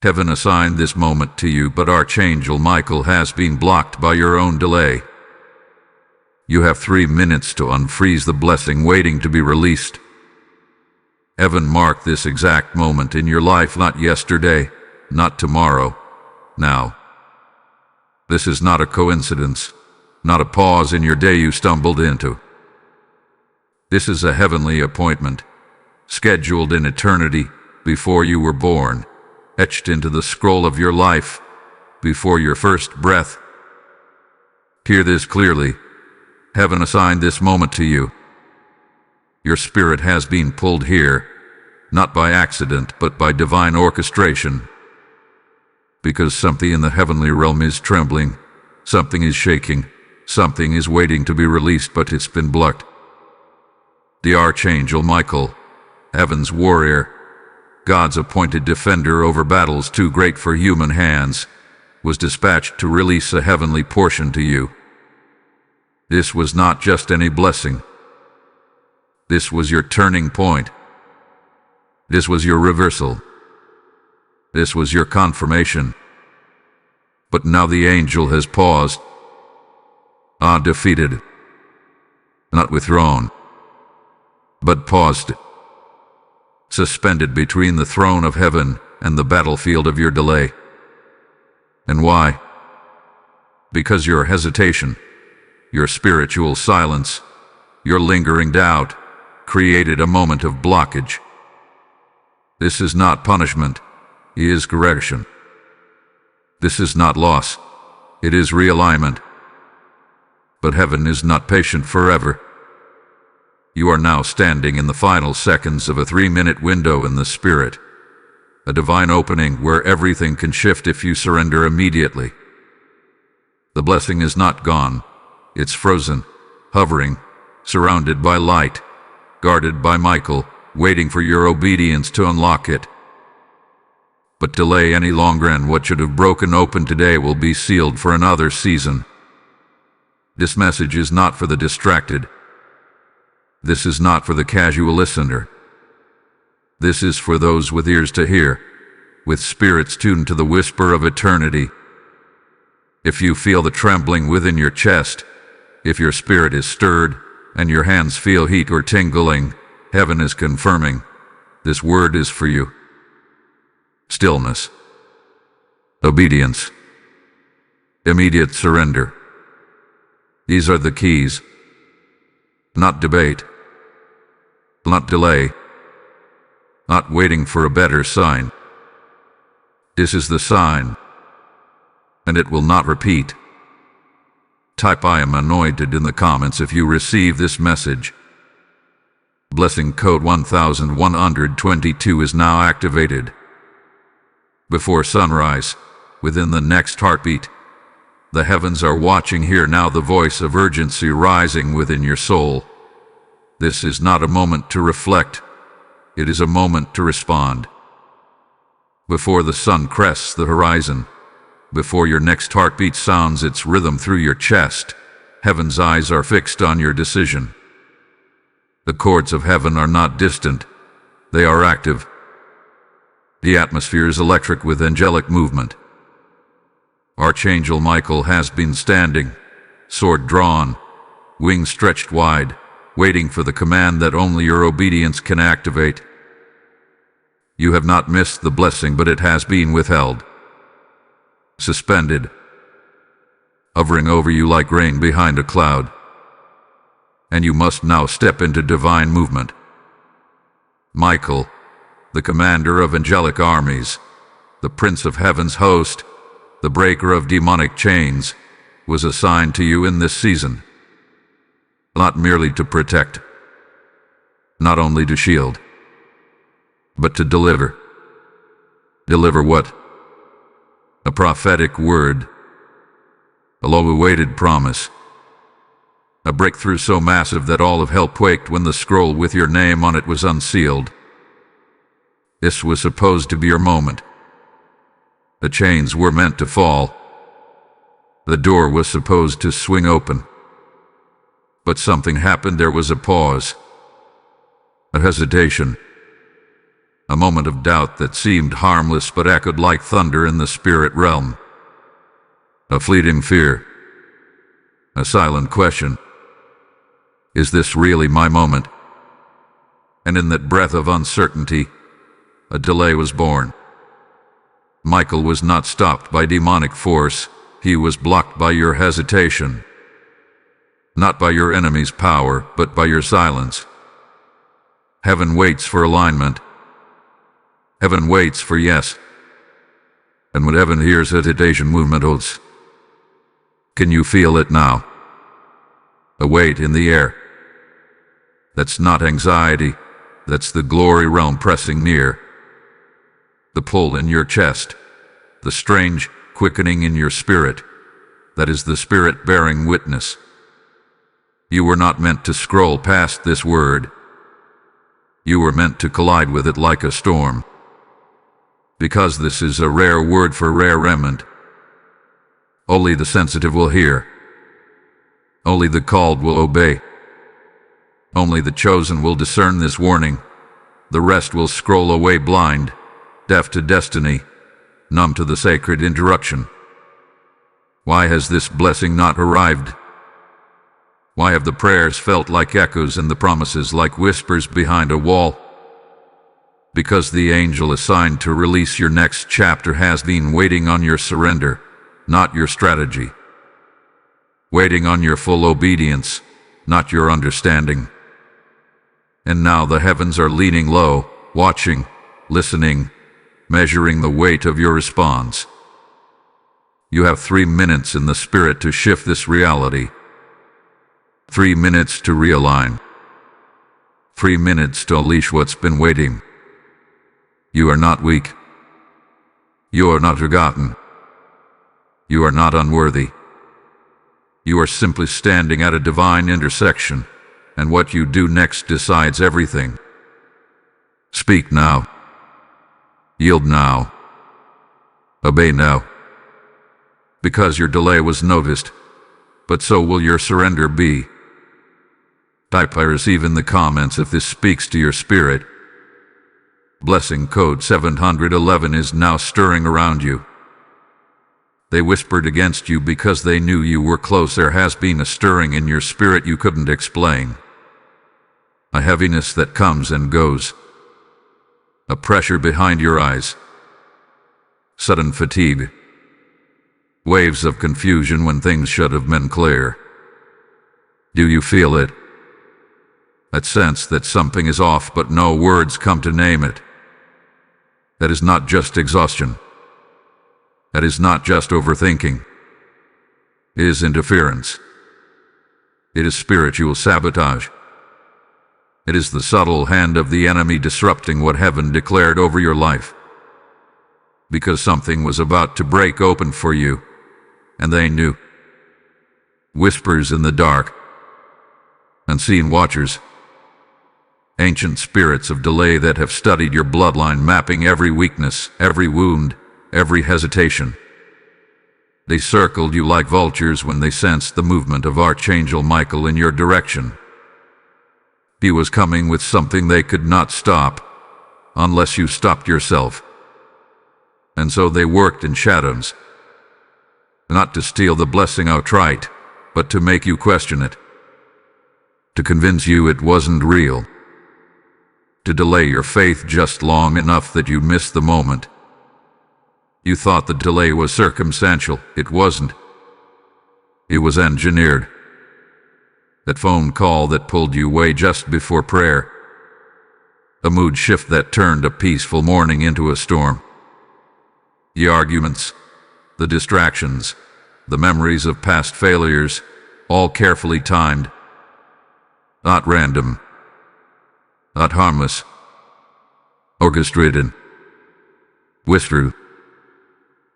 Heaven assigned this moment to you, but Archangel Michael has been blocked by your own delay. You have 3 minutes to unfreeze the blessing waiting to be released. Heaven marked this exact moment in your life, not yesterday, not tomorrow, now. This is not a coincidence, not a pause in your day you stumbled into. This is a heavenly appointment, scheduled in eternity before you were born, etched into the scroll of your life before your first breath. Hear this clearly. Heaven assigned this moment to you. Your spirit has been pulled here, not by accident, but by divine orchestration. Because something in the heavenly realm is trembling, something is shaking, something is waiting to be released, but it's been blocked. The Archangel Michael, heaven's warrior, God's appointed defender over battles too great for human hands, was dispatched to release a heavenly portion to you. This was not just any blessing. This was your turning point. This was your reversal. This was your confirmation. But now the angel has paused. Defeated. Not withdrawn, but paused. Suspended between the throne of heaven and the battlefield of your delay. And why? Because your hesitation, your spiritual silence, your lingering doubt created a moment of blockage. This is not punishment, it is correction. This is not loss, it is realignment. But heaven is not patient forever. You are now standing in the final seconds of a 3-minute window in the spirit, a divine opening where everything can shift if you surrender immediately. The blessing is not gone, it's frozen, hovering, surrounded by light, guarded by Michael, waiting for your obedience to unlock it. But delay any longer and what should have broken open today will be sealed for another season. This message is not for the distracted. This is not for the casual listener. This is for those with ears to hear, with spirits tuned to the whisper of eternity. If you feel the trembling within your chest, if your spirit is stirred, and your hands feel heat or tingling, heaven is confirming, this word is for you. Stillness. Obedience. Immediate surrender. These are the keys. Not debate. Not delay. Not waiting for a better sign. This is the sign, and it will not repeat. Type "I am anointed" in the comments if you receive this message. Blessing code 1122 is now activated. Before sunrise, within the next heartbeat, the heavens are watching. Hear now the voice of urgency rising within your soul. This is not a moment to reflect. It is a moment to respond. Before the sun crests the horizon, before your next heartbeat sounds its rhythm through your chest, heaven's eyes are fixed on your decision. The chords of heaven are not distant, they are active. The atmosphere is electric with angelic movement. Archangel Michael has been standing, sword drawn, wings stretched wide, waiting for the command that only your obedience can activate. You have not missed the blessing, but it has been withheld. Suspended, hovering over you like rain behind a cloud. And you must now step into divine movement. Michael, the commander of angelic armies, the prince of heaven's host, the breaker of demonic chains, was assigned to you in this season. Not merely to protect, not only to shield, but to deliver. Deliver what? A prophetic word, a long-awaited promise, a breakthrough so massive that all of hell quaked when the scroll with your name on it was unsealed. This was supposed to be your moment. The chains were meant to fall. The door was supposed to swing open. But something happened. There was a pause, a hesitation, A moment of doubt that seemed harmless but echoed like thunder in the spirit realm. A fleeting fear. A silent question. Is this really my moment? And in that breath of uncertainty, a delay was born. Michael was not stopped by demonic force. He was blocked by your hesitation. Not by your enemy's power, but by your silence. Heaven waits for alignment. Heaven waits for yes. And when heaven hears hesitation, movement holds. Can you feel it now? A weight in the air. That's not anxiety. That's the glory realm pressing near. The pull in your chest. The strange quickening in your spirit. That is the spirit bearing witness. You were not meant to scroll past this word. You were meant to collide with it like a storm. Because this is a rare word for rare remnant. Only the sensitive will hear. Only the called will obey. Only the chosen will discern this warning. The rest will scroll away blind, deaf to destiny, numb to the sacred interruption. Why has this blessing not arrived? Why have the prayers felt like echoes and the promises like whispers behind a wall? Because the angel assigned to release your next chapter has been waiting on your surrender, not your strategy. Waiting on your full obedience, not your understanding. And now the heavens are leaning low, watching, listening, measuring the weight of your response. You have 3 minutes in the spirit to shift this reality. 3 minutes to realign. 3 minutes to unleash what's been waiting. You are not weak. You are not forgotten. You are not unworthy. You are simply standing at a divine intersection, and what you do next decides everything. Speak now. Yield now. Obey now. Because your delay was noticed, but so will your surrender be. Type I receive in the comments if this speaks to your spirit. Blessing code 711 is now stirring around you. They whispered against you because they knew you were close. There has been a stirring in your spirit you couldn't explain. A heaviness that comes and goes. A pressure behind your eyes. Sudden fatigue. Waves of confusion when things should have been clear. Do you feel it? That sense that something is off but no words come to name it. That is not just exhaustion. That is not just overthinking. It is interference. It is spiritual sabotage. It is the subtle hand of the enemy disrupting what heaven declared over your life. Because something was about to break open for you, and they knew. Whispers in the dark. Unseen watchers. Ancient spirits of delay that have studied your bloodline, mapping every weakness, every wound, every hesitation. They circled you like vultures when they sensed the movement of Archangel Michael in your direction. He was coming with something they could not stop, unless you stopped yourself. And so they worked in shadows. Not to steal the blessing outright, but to make you question it. To convince you it wasn't real. To delay your faith just long enough that you missed the moment. You thought the delay was circumstantial. It wasn't. It was engineered. That phone call that pulled you away just before prayer. A mood shift that turned a peaceful morning into a storm. The arguments, the distractions, the memories of past failures, all carefully timed. Not random. Not harmless. Orchestrated. Whispered.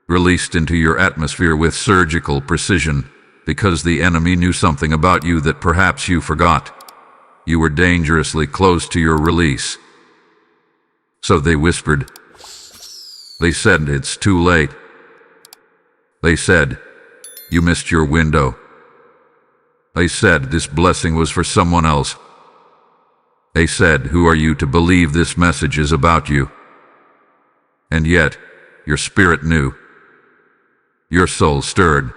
Released into your atmosphere with surgical precision, because the enemy knew something about you that perhaps you forgot. You were dangerously close to your release. So they whispered. They said it's too late. They said, you missed your window. They said this blessing was for someone else. They said, who are you to believe this message is about you? And yet, your spirit knew. Your soul stirred.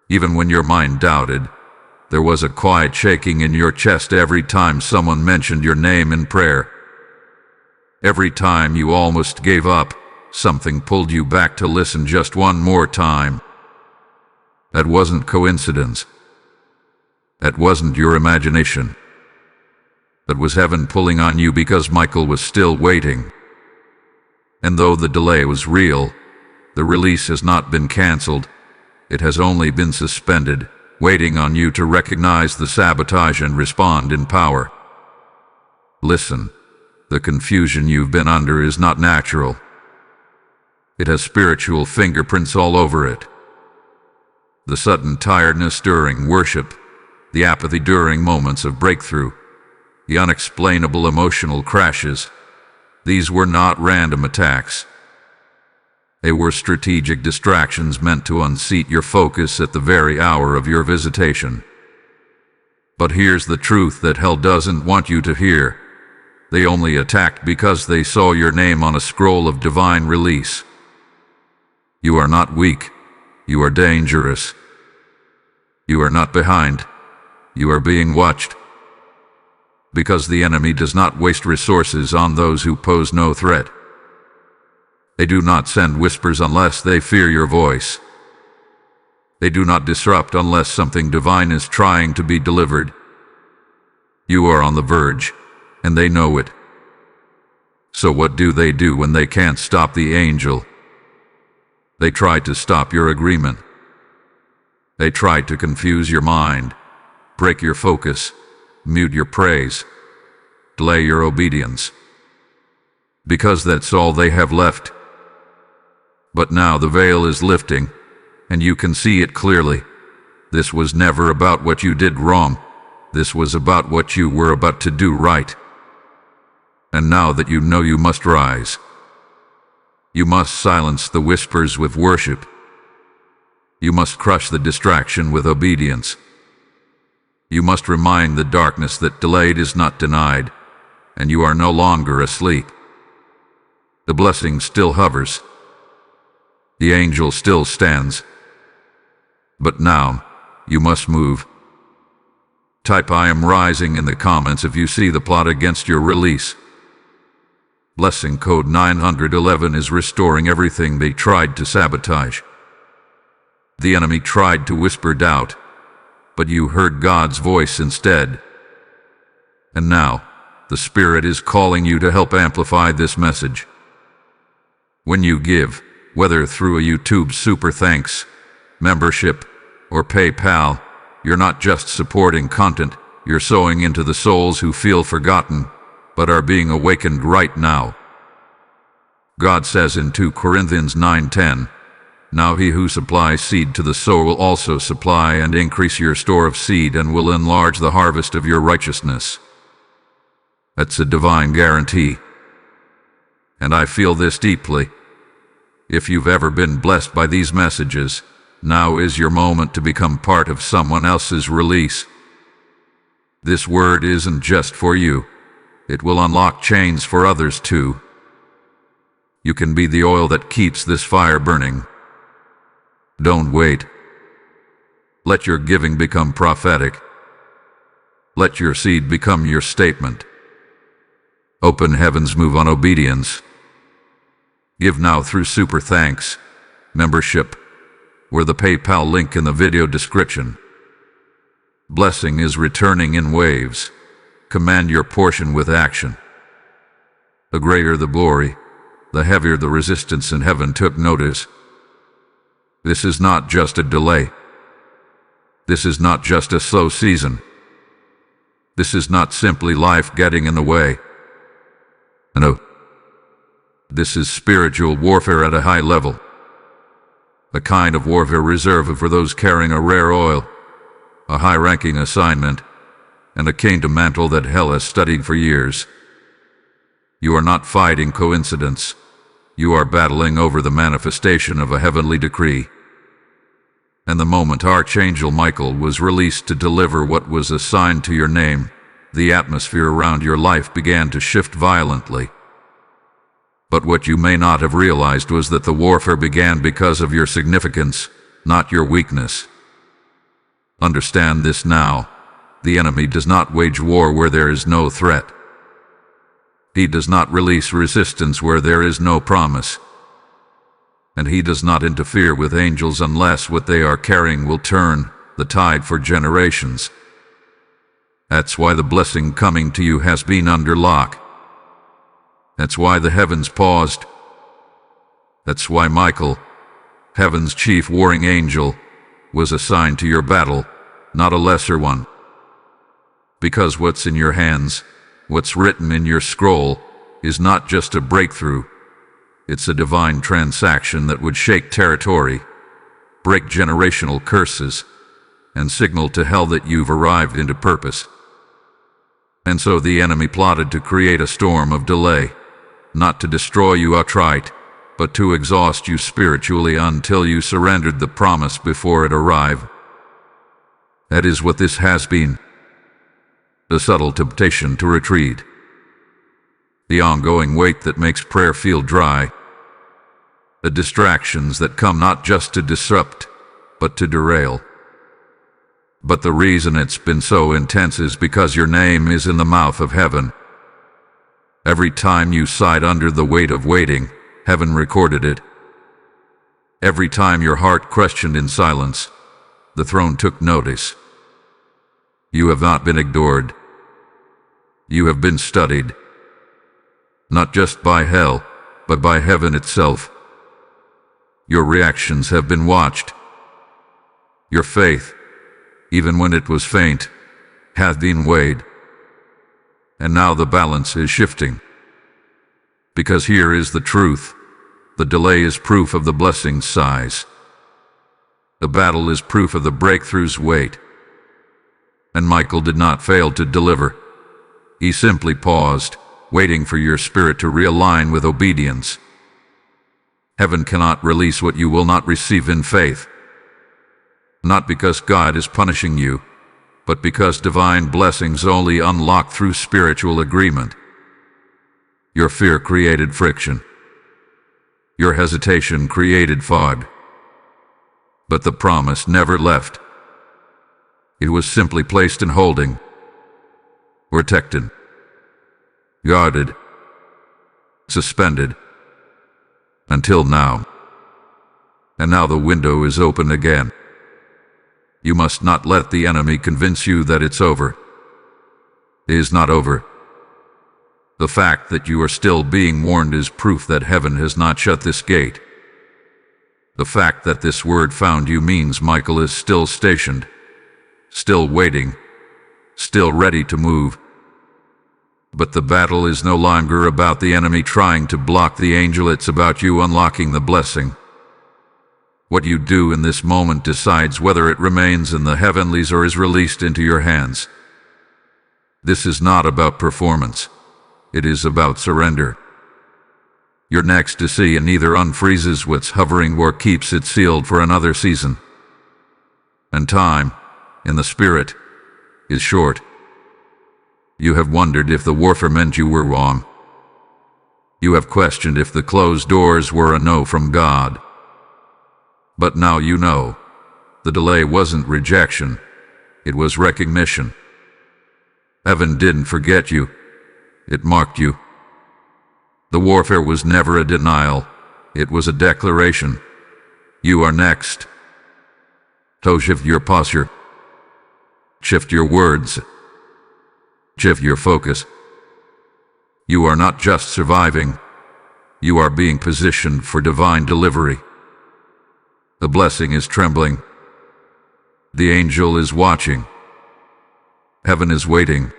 Even when your mind doubted, there was a quiet shaking in your chest every time someone mentioned your name in prayer. Every time you almost gave up, something pulled you back to listen just one more time. That wasn't coincidence. That wasn't your imagination. That was heaven pulling on you because Michael was still waiting. And though the delay was real, the release has not been canceled. It has only been suspended, waiting on you to recognize the sabotage and respond in power. Listen, the confusion you've been under is not natural. It has spiritual fingerprints all over it. The sudden tiredness during worship, the apathy during moments of breakthrough, the unexplainable emotional crashes, these were not random attacks. They were strategic distractions meant to unseat your focus at the very hour of your visitation. But here's the truth that hell doesn't want you to hear. They only attacked because they saw your name on a scroll of divine release. You are not weak. You are dangerous. You are not behind. You are being watched. Because the enemy does not waste resources on those who pose no threat. They do not send whispers unless they fear your voice. They do not disrupt unless something divine is trying to be delivered. You are on the verge, and they know it. So what do they do when they can't stop the angel? They try to stop your agreement. They try to confuse your mind, break your focus, mute your praise, delay your obedience. Because that's all they have left. But now the veil is lifting, and you can see it clearly. This was never about what you did wrong. This was about what you were about to do right. And now that you know, you must rise. You must silence the whispers with worship. You must crush the distraction with obedience. You must remind the darkness that delayed is not denied, and you are no longer asleep. The blessing still hovers. The angel still stands. But now, you must move. Type "I am rising" in the comments if you see the plot against your release. Blessing code 911 is restoring everything they tried to sabotage. The enemy tried to whisper doubt, but you heard God's voice instead. And now, the Spirit is calling you to help amplify this message. When you give, whether through a YouTube Super Thanks, membership, or PayPal, you're not just supporting content, you're sowing into the souls who feel forgotten, but are being awakened right now. God says in 2 Corinthians 9:10, "Now he who supplies seed to the sower will also supply and increase your store of seed and will enlarge the harvest of your righteousness." That's a divine guarantee. And I feel this deeply. If you've ever been blessed by these messages, now is your moment to become part of someone else's release. This word isn't just for you. It will unlock chains for others too. You can be the oil that keeps this fire burning. Don't wait. Let your giving become prophetic. Let your seed become your statement. Open heaven's move on obedience. Give now through Super Thanks, membership, or the PayPal link in the video description. Blessing is returning in waves. Command your portion with action. The greater the glory, the heavier the resistance, and heaven took notice. This is not just a delay. This is not just a slow season. This is not simply life getting in the way. No. This is spiritual warfare at a high level. A kind of warfare reserved for those carrying a rare oil, a high-ranking assignment, and a kingdom mantle that hell has studied for years. You are not fighting coincidence. You are battling over the manifestation of a heavenly decree. And the moment Archangel Michael was released to deliver what was assigned to your name, the atmosphere around your life began to shift violently. But what you may not have realized was that the warfare began because of your significance, not your weakness. Understand this now. The enemy does not wage war where there is no threat. He does not release resistance where there is no promise. And he does not interfere with angels unless what they are carrying will turn the tide for generations. That's why the blessing coming to you has been under lock. That's why the heavens paused. That's why Michael, heaven's chief warring angel, was assigned to your battle, not a lesser one. Because what's in your hands, what's written in your scroll, is not just a breakthrough. It's a divine transaction that would shake territory, break generational curses, and signal to hell that you've arrived into purpose. And so the enemy plotted to create a storm of delay, not to destroy you outright, but to exhaust you spiritually until you surrendered the promise before it arrived. That is what this has been. A subtle temptation to retreat. The ongoing weight that makes prayer feel dry. The distractions that come not just to disrupt, but to derail. But the reason it's been so intense is because your name is in the mouth of heaven. Every time you sighed under the weight of waiting, heaven recorded it. Every time your heart questioned in silence, the throne took notice. You have not been ignored. You have been studied. Not just by hell, but by heaven itself. Your reactions have been watched. Your faith, even when it was faint, hath been weighed. And now the balance is shifting. Because here is the truth. The delay is proof of the blessing's size. The battle is proof of the breakthrough's weight. And Michael did not fail to deliver. He simply paused, waiting for your spirit to realign with obedience. Heaven cannot release what you will not receive in faith. Not because God is punishing you, but because divine blessings only unlock through spiritual agreement. Your fear created friction. Your hesitation created fog. But the promise never left. It was simply placed in holding, protected, guarded, suspended, until now. And now the window is open again. You must not let the enemy convince you that it's over. It is not over. The fact that you are still being warned is proof that heaven has not shut this gate. The fact that this word found you means Michael is still stationed, still waiting, still ready to move. But the battle is no longer about the enemy trying to block the angel, it's about you unlocking the blessing. What you do in this moment decides whether it remains in the heavenlies or is released into your hands. This is not about performance. It is about surrender. Your next to see and neither unfreezes what's hovering or keeps it sealed for another season. And time, in the spirit, is short. You have wondered if the warfare meant you were wrong. You have questioned if the closed doors were a no from God. But now you know. The delay wasn't rejection. It was recognition. Heaven didn't forget you. It marked you. The warfare was never a denial. It was a declaration. You are next. So shift your posture. Shift your words. Shift your focus. You are not just surviving. You are being positioned for divine delivery. The blessing is trembling. The angel is watching. Heaven is waiting.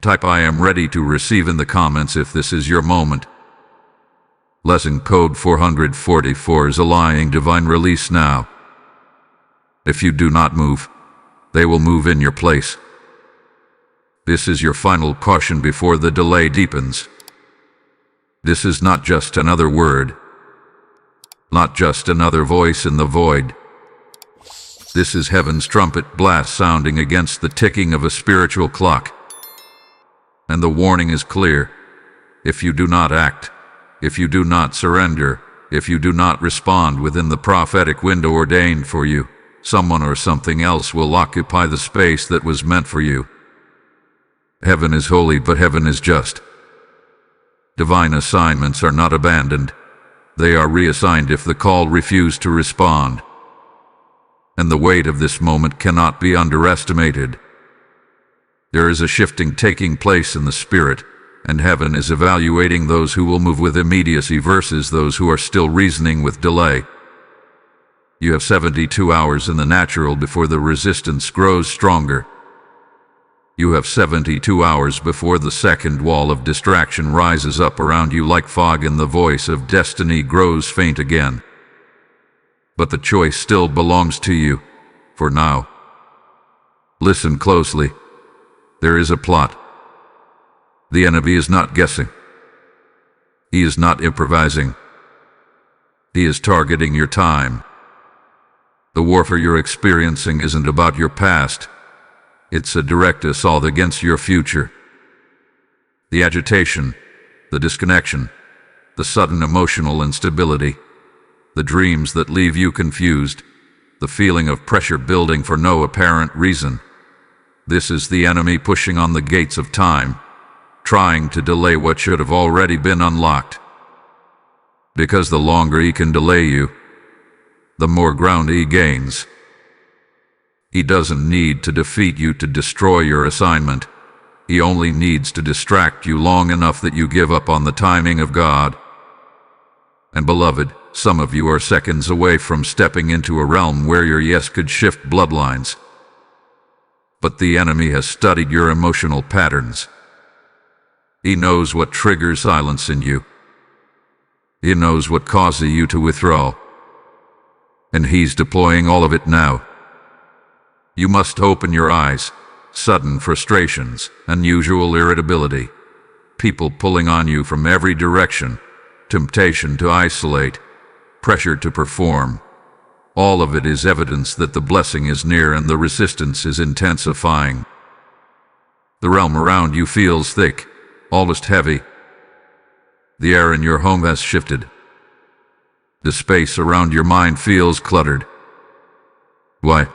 Type I am ready to receive in the comments if this is your moment. Lesson code 444 is allowing divine release now. If you do not move, they will move in your place. This is your final caution before the delay deepens. This is not just another word. Not just another voice in the void. This is heaven's trumpet blast sounding against the ticking of a spiritual clock. And the warning is clear. If you do not act, if you do not surrender, if you do not respond within the prophetic window ordained for you, someone or something else will occupy the space that was meant for you. Heaven is holy, but heaven is just. Divine assignments are not abandoned. They are reassigned if the call refused to respond. And the weight of this moment cannot be underestimated. There is a shifting taking place in the spirit, and heaven is evaluating those who will move with immediacy versus those who are still reasoning with delay. You have 72 hours in the natural before the resistance grows stronger. You have 72 hours before the second wall of distraction rises up around you like fog and the voice of destiny grows faint again. But the choice still belongs to you, for now. Listen closely. There is a plot. The enemy is not guessing. He is not improvising. He is targeting your time. The warfare you're experiencing isn't about your past. It's a direct assault against your future. The agitation, the disconnection, the sudden emotional instability, the dreams that leave you confused, the feeling of pressure building for no apparent reason. This is the enemy pushing on the gates of time, trying to delay what should have already been unlocked. Because the longer he can delay you, the more ground he gains. He doesn't need to defeat you to destroy your assignment. He only needs to distract you long enough that you give up on the timing of God. And beloved, some of you are seconds away from stepping into a realm where your yes could shift bloodlines. But the enemy has studied your emotional patterns. He knows what triggers silence in you. He knows what causes you to withdraw. And he's deploying all of it now. You must open your eyes. Sudden frustrations, unusual irritability, people pulling on you from every direction, temptation to isolate, pressure to perform. All of it is evidence that the blessing is near and the resistance is intensifying. The realm around you feels thick, almost heavy. The air in your home has shifted. The space around your mind feels cluttered. Why?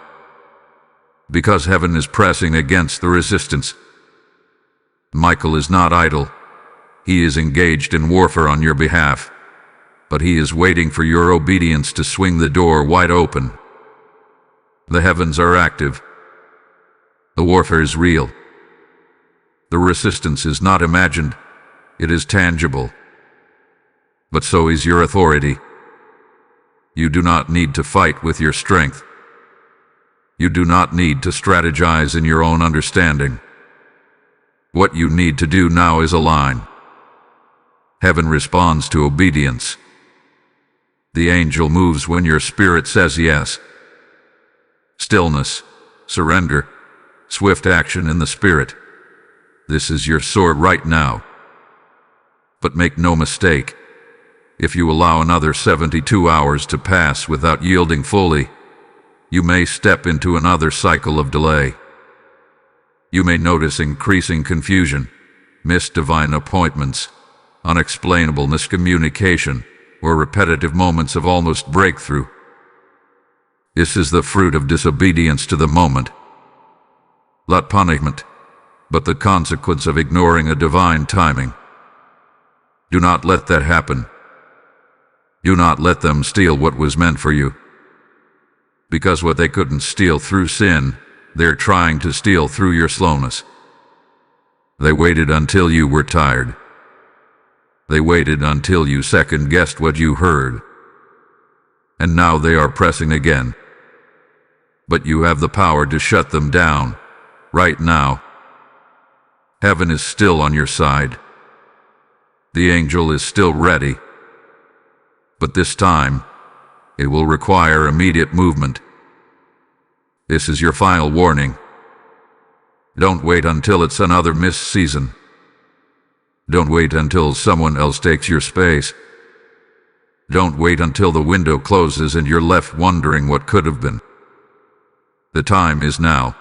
Because heaven is pressing against the resistance. Michael is not idle. He is engaged in warfare on your behalf, but he is waiting for your obedience to swing the door wide open. The heavens are active. The warfare is real. The resistance is not imagined. It is tangible. But so is your authority. You do not need to fight with your strength. You do not need to strategize in your own understanding. What you need to do now is align. Heaven responds to obedience. The angel moves when your spirit says yes. Stillness, surrender, swift action in the spirit. This is your sword right now. But make no mistake, if you allow another 72 hours to pass without yielding fully, you may step into another cycle of delay. You may notice increasing confusion, missed divine appointments, unexplainable miscommunication, or repetitive moments of almost breakthrough. This is the fruit of disobedience to the moment. Not punishment, but the consequence of ignoring a divine timing. Do not let that happen. Do not let them steal what was meant for you. Because what they couldn't steal through sin, they're trying to steal through your slowness. They waited until you were tired. They waited until you second-guessed what you heard. And now they are pressing again. But you have the power to shut them down, right now. Heaven is still on your side. The angel is still ready. But this time, it will require immediate movement. This is your final warning. Don't wait until it's another missed season. Don't wait until someone else takes your space. Don't wait until the window closes and you're left wondering what could have been. The time is now.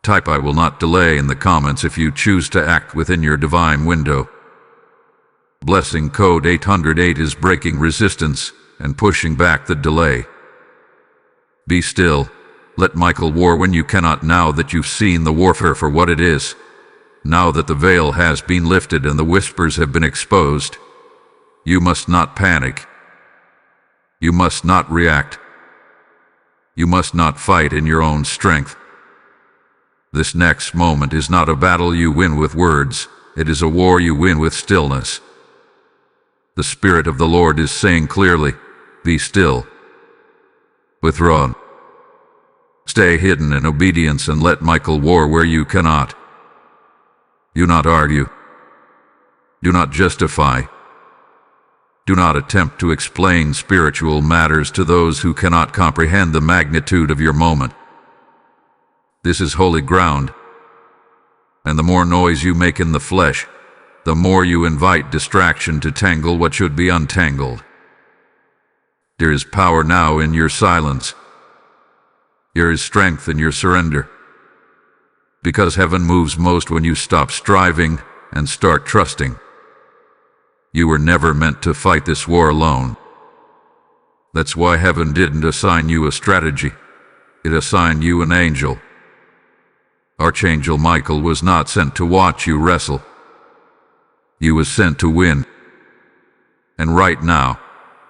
Type "I will not delay" in the comments if you choose to act within your divine window. Blessing code 808 is breaking resistance and pushing back the delay. Be still. Let Michael war when you cannot, now that you've seen the warfare for what it is. Now that the veil has been lifted and the whispers have been exposed. You must not panic. You must not react. You must not fight in your own strength. This next moment is not a battle you win with words. It is a war you win with stillness. The Spirit of the Lord is saying clearly, be still. Withdraw. Stay hidden in obedience and let Michael war where you cannot. Do not argue. Do not justify. Do not attempt to explain spiritual matters to those who cannot comprehend the magnitude of your moment. This is holy ground. And the more noise you make in the flesh, the more you invite distraction to tangle what should be untangled. There is power now in your silence. There is strength in your surrender. Because heaven moves most when you stop striving and start trusting. You were never meant to fight this war alone. That's why heaven didn't assign you a strategy. It assigned you an angel. Archangel Michael was not sent to watch you wrestle. He was sent to win. And right now,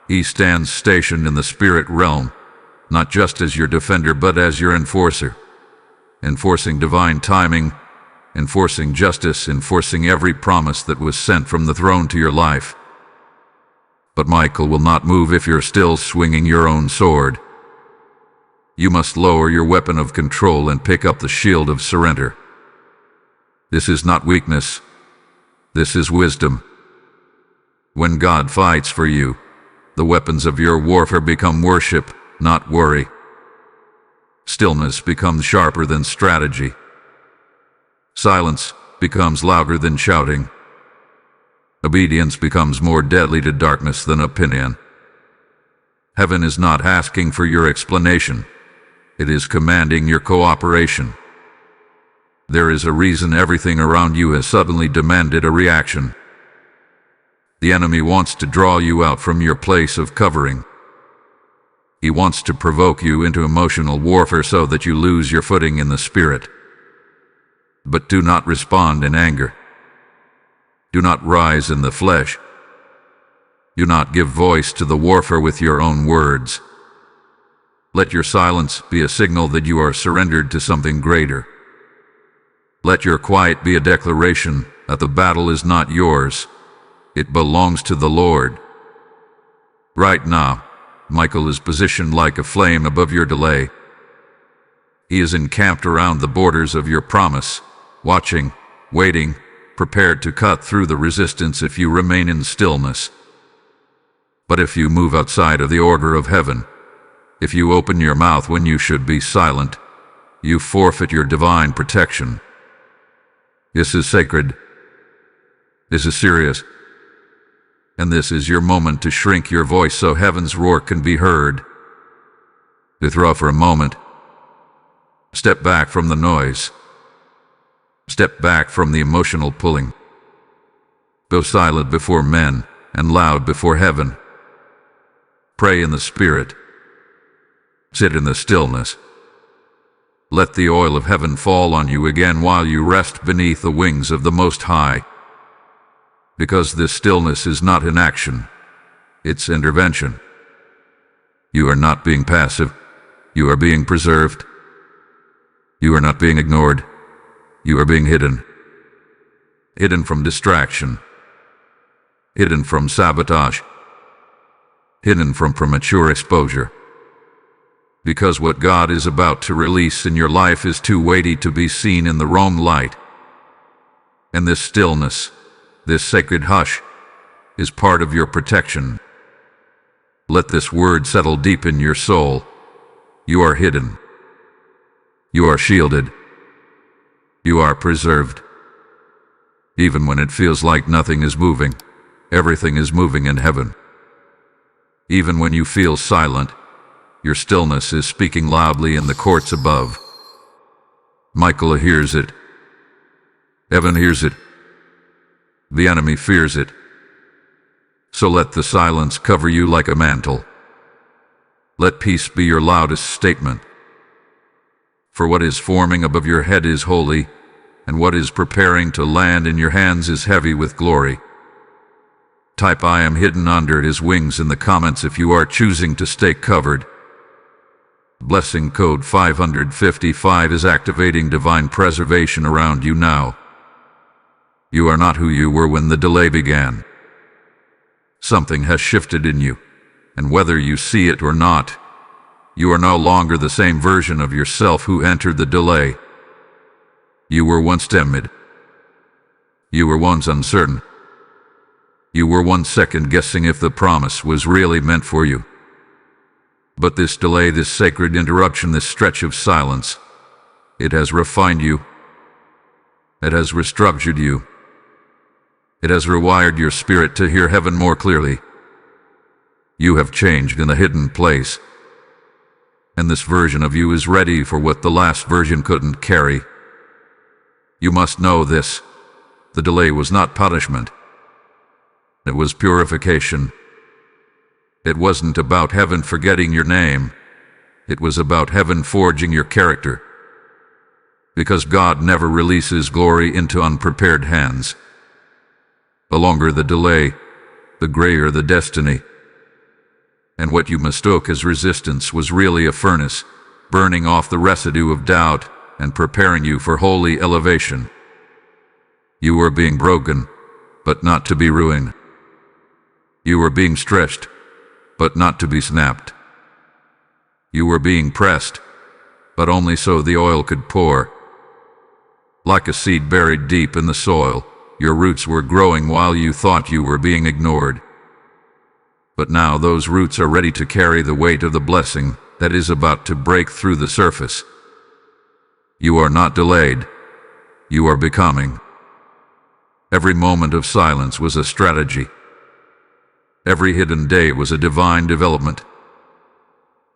he stands stationed in the spirit realm, not just as your defender but as your enforcer. Enforcing divine timing, enforcing justice, enforcing every promise that was sent from the throne to your life. But Michael will not move if you're still swinging your own sword. You must lower your weapon of control and pick up the shield of surrender. This is not weakness. This is wisdom. When God fights for you, the weapons of your warfare become worship, not worry. Stillness becomes sharper than strategy. Silence becomes louder than shouting. Obedience becomes more deadly to darkness than opinion. Heaven is not asking for your explanation. It is commanding your cooperation. There is a reason everything around you has suddenly demanded a reaction. The enemy wants to draw you out from your place of covering. He wants to provoke you into emotional warfare so that you lose your footing in the spirit. But do not respond in anger. Do not rise in the flesh. Do not give voice to the warfare with your own words. Let your silence be a signal that you are surrendered to something greater. Let your quiet be a declaration that the battle is not yours. It belongs to the Lord. Right now, Michael is positioned like a flame above your delay. He is encamped around the borders of your promise, watching, waiting, prepared to cut through the resistance if you remain in stillness. But if you move outside of the order of heaven, if you open your mouth when you should be silent, you forfeit your divine protection. This is sacred. This is serious. And this is your moment to shrink your voice so heaven's roar can be heard. Withdraw for a moment. Step back from the noise. Step back from the emotional pulling. Go silent before men and loud before heaven. Pray in the Spirit. Sit in the stillness. Let the oil of heaven fall on you again while you rest beneath the wings of the Most High. Because this stillness is not inaction, it's intervention. You are not being passive. You are being preserved. You are not being ignored. You are being hidden. Hidden from distraction. Hidden from sabotage. Hidden from premature exposure. Because what God is about to release in your life is too weighty to be seen in the wrong light. And this stillness, this sacred hush, is part of your protection. Let this word settle deep in your soul. You are hidden. You are shielded. You are preserved. Even when it feels like nothing is moving, everything is moving in heaven. Even when you feel silent, your stillness is speaking loudly in the courts above. Michael hears it. Heaven hears it. The enemy fears it. So let the silence cover you like a mantle. Let peace be your loudest statement. For what is forming above your head is holy, and what is preparing to land in your hands is heavy with glory. Type "I am hidden under his wings" in the comments if you are choosing to stay covered. Blessing code 555 is activating divine preservation around you now. You are not who you were when the delay began. Something has shifted in you, and whether you see it or not, you are no longer the same version of yourself who entered the delay. You were once timid. You were once uncertain. You were once second-guessing if the promise was really meant for you. But this delay, this sacred interruption, this stretch of silence, it has refined you. It has restructured you. It has rewired your spirit to hear heaven more clearly. You have changed in a hidden place, and this version of you is ready for what the last version couldn't carry. You must know this. The delay was not punishment. It was purification. It wasn't about heaven forgetting your name. It was about heaven forging your character. Because God never releases glory into unprepared hands. The longer the delay, the grayer the destiny. And what you mistook as resistance was really a furnace, burning off the residue of doubt and preparing you for holy elevation. You were being broken, but not to be ruined. You were being stretched, but not to be snapped. You were being pressed, but only so the oil could pour. Like a seed buried deep in the soil, your roots were growing while you thought you were being ignored. But now those roots are ready to carry the weight of the blessing that is about to break through the surface. You are not delayed. You are becoming. Every moment of silence was a strategy. Every hidden day was a divine development.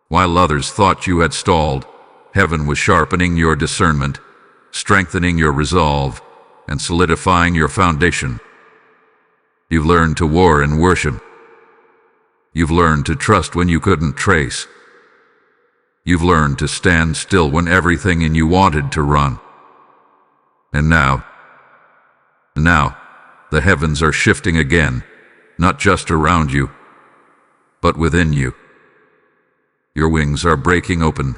While others thought you had stalled, heaven was sharpening your discernment, strengthening your resolve, and solidifying your foundation. You've learned to war in worship. You've learned to trust when you couldn't trace. You've learned to stand still when everything in you wanted to run. And now, the heavens are shifting again, not just around you, but within you. Your wings are breaking open.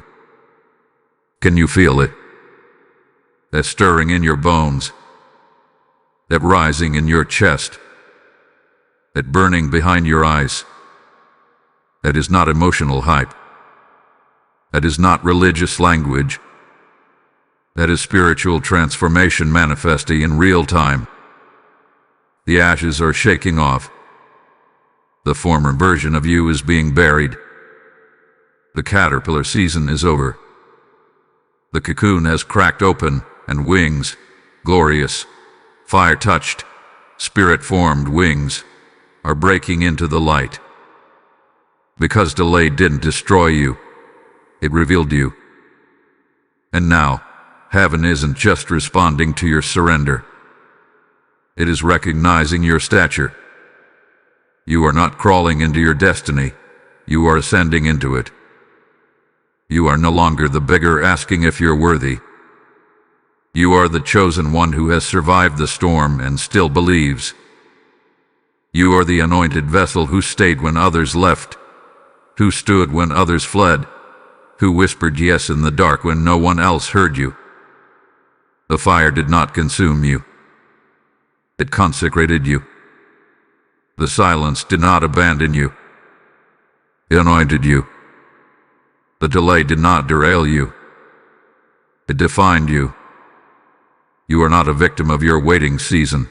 Can you feel it? That stirring in your bones, that rising in your chest, that burning behind your eyes. That is not emotional hype. That is not religious language. That is spiritual transformation manifesting in real time. The ashes are shaking off. The former version of you is being buried. The caterpillar season is over. The cocoon has cracked open, and wings, glorious, fire-touched, spirit-formed wings, are breaking into the light. Because delay didn't destroy you, it revealed you. And now, heaven isn't just responding to your surrender. It is recognizing your stature. You are not crawling into your destiny. You are ascending into it. You are no longer the beggar asking if you're worthy. You are the chosen one who has survived the storm and still believes. You are the anointed vessel who stayed when others left, who stood when others fled, who whispered yes in the dark when no one else heard you. The fire did not consume you. It consecrated you. The silence did not abandon you. It anointed you. The delay did not derail you. It defined you. You are not a victim of your waiting season.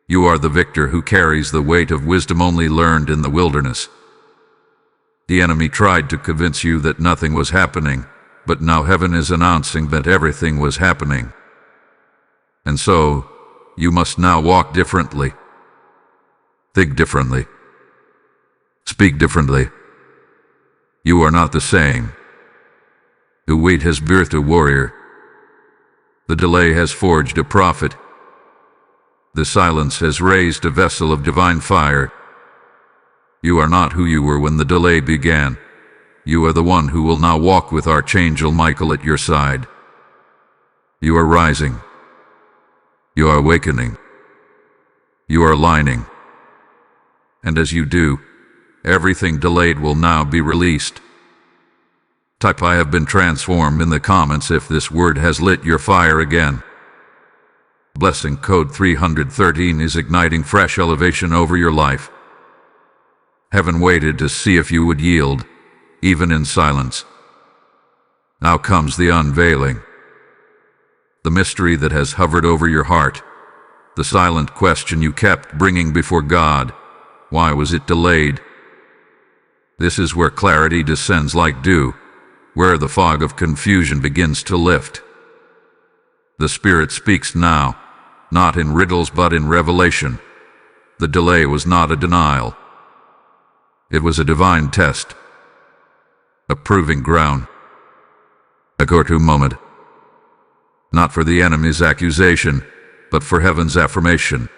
You are the victor who carries the weight of wisdom only learned in the wilderness. The enemy tried to convince you that nothing was happening, but now heaven is announcing that everything was happening. And so, you must now walk differently, think differently, speak differently. You are not the same. The wait has birthed a warrior. The delay has forged a prophet. The silence has raised a vessel of divine fire. You are not who you were when the delay began. You are the one who will now walk with Archangel Michael at your side. You are rising. You are awakening. You are aligning. And as you do, everything delayed will now be released. Type "I have been transformed" in the comments if this word has lit your fire again. Blessing code 313 is igniting fresh elevation over your life. Heaven waited to see if you would yield, even in silence. Now comes the unveiling. The mystery that has hovered over your heart. The silent question you kept bringing before God. Why was it delayed? This is where clarity descends like dew, where the fog of confusion begins to lift. The Spirit speaks now, not in riddles but in revelation. The delay was not a denial. It was a divine test, a proving ground, a go-to moment. Not for the enemy's accusation, but for heaven's affirmation.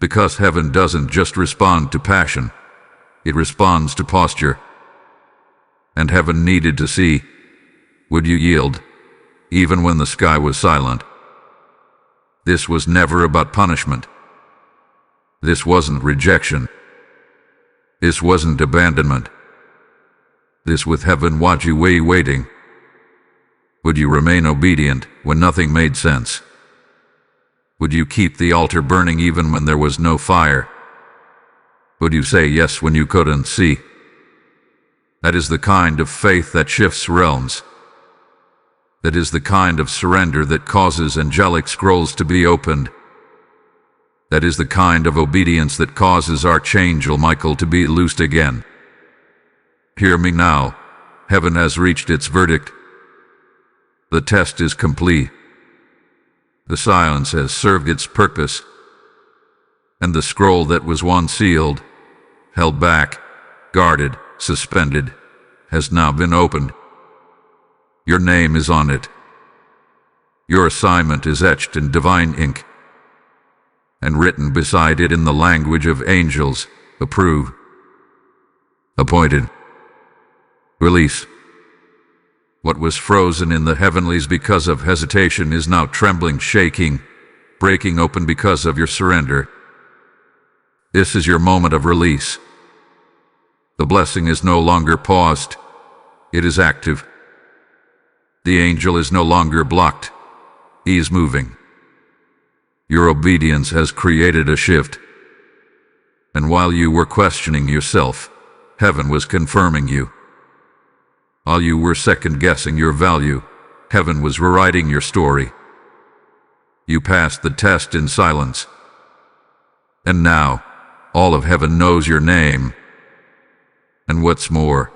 Because heaven doesn't just respond to passion, it responds to posture. And heaven needed to see, would you yield, even when the sky was silent? This was never about punishment. This wasn't rejection. This wasn't abandonment. This with heaven watching you waiting. Would you remain obedient when nothing made sense? Would you keep the altar burning even when there was no fire? Would you say yes when you couldn't see? That is the kind of faith that shifts realms. That is the kind of surrender that causes angelic scrolls to be opened. That is the kind of obedience that causes Archangel Michael to be loosed again. Hear me now. Heaven has reached its verdict. The test is complete. The silence has served its purpose. And the scroll that was once sealed, held back, guarded, suspended, has now been opened. Your name is on it. Your assignment is etched in divine ink, and written beside it in the language of angels: approve, appointed, release. What was frozen in the heavenlies because of hesitation is now trembling, shaking, breaking open because of your surrender. This is your moment of release. The blessing is no longer paused. It is active. The angel is no longer blocked. He is moving. Your obedience has created a shift. And while you were questioning yourself, heaven was confirming you. While you were second-guessing your value, heaven was rewriting your story. You passed the test in silence. And now, all of heaven knows your name. And what's more,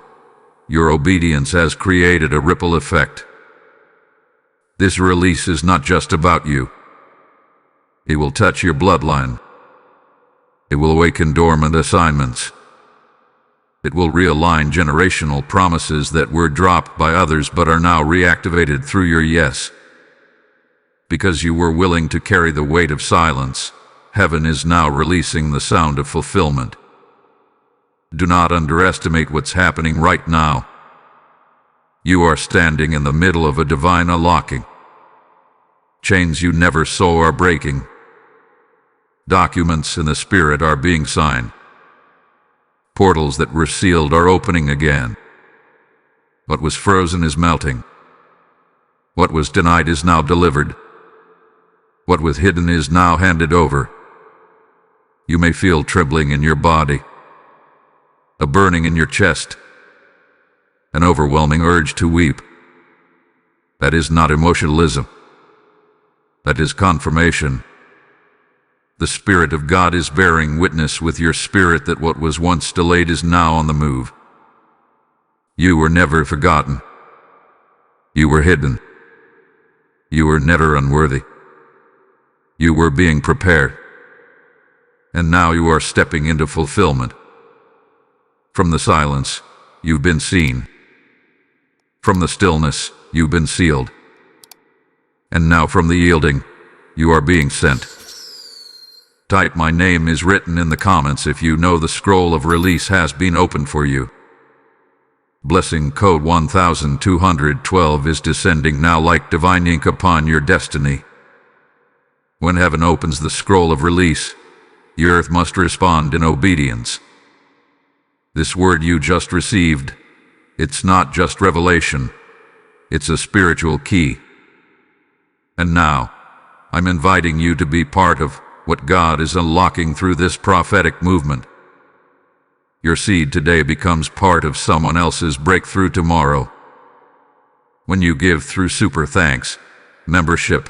your obedience has created a ripple effect. This release is not just about you. It will touch your bloodline. It will awaken dormant assignments. It will realign generational promises that were dropped by others but are now reactivated through your yes. Because you were willing to carry the weight of silence, heaven is now releasing the sound of fulfillment. Do not underestimate what's happening right now. You are standing in the middle of a divine unlocking. Chains you never saw are breaking. Documents in the spirit are being signed. Portals that were sealed are opening again. What was frozen is melting. What was denied is now delivered. What was hidden is now handed over. You may feel trembling in your body, a burning in your chest, an overwhelming urge to weep. That is not emotionalism. That is confirmation. The Spirit of God is bearing witness with your spirit that what was once delayed is now on the move. You were never forgotten. You were hidden. You were never unworthy. You were being prepared. And now you are stepping into fulfillment. From the silence, you've been seen. From the stillness, you've been sealed. And now from the yielding, you are being sent. Type "My name is written" in the comments if you know the scroll of release has been opened for you. Blessing code 1212 is descending now like divine ink upon your destiny. When heaven opens the scroll of release, the earth must respond in obedience. This word you just received, it's not just revelation, it's a spiritual key. And now, I'm inviting you to be part of what God is unlocking through this prophetic movement. Your seed today becomes part of someone else's breakthrough tomorrow. When you give through Super Thanks membership,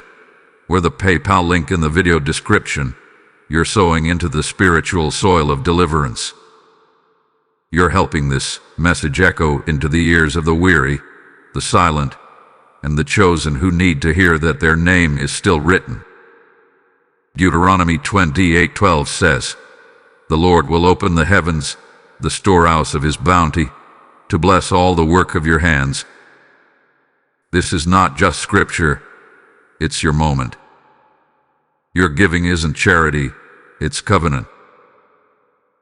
or the PayPal link in the video description, you're sowing into the spiritual soil of deliverance. You're helping this message echo into the ears of the weary, the silent, and the chosen who need to hear that their name is still written. Deuteronomy 28:12 says, "The Lord will open the heavens, the storehouse of his bounty, to bless all the work of your hands." This is not just scripture, it's your moment. Your giving isn't charity, it's covenant.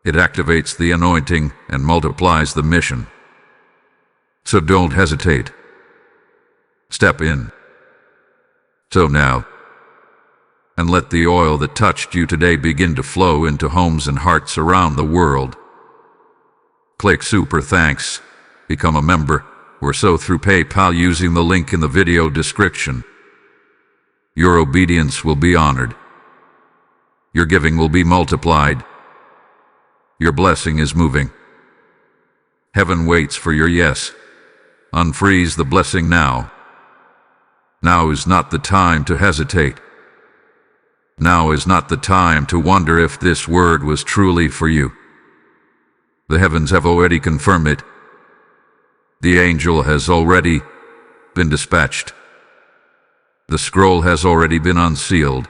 It activates the anointing and multiplies the mission. So don't hesitate. Step in. So now, and let the oil that touched you today begin to flow into homes and hearts around the world. Click Super Thanks, become a member, or sow through PayPal using the link in the video description. Your obedience will be honored. Your giving will be multiplied. Your blessing is moving. Heaven waits for your yes. Unfreeze the blessing now. Now is not the time to hesitate. Now is not the time to wonder if this word was truly for you. The heavens have already confirmed it. The angel has already been dispatched. The scroll has already been unsealed.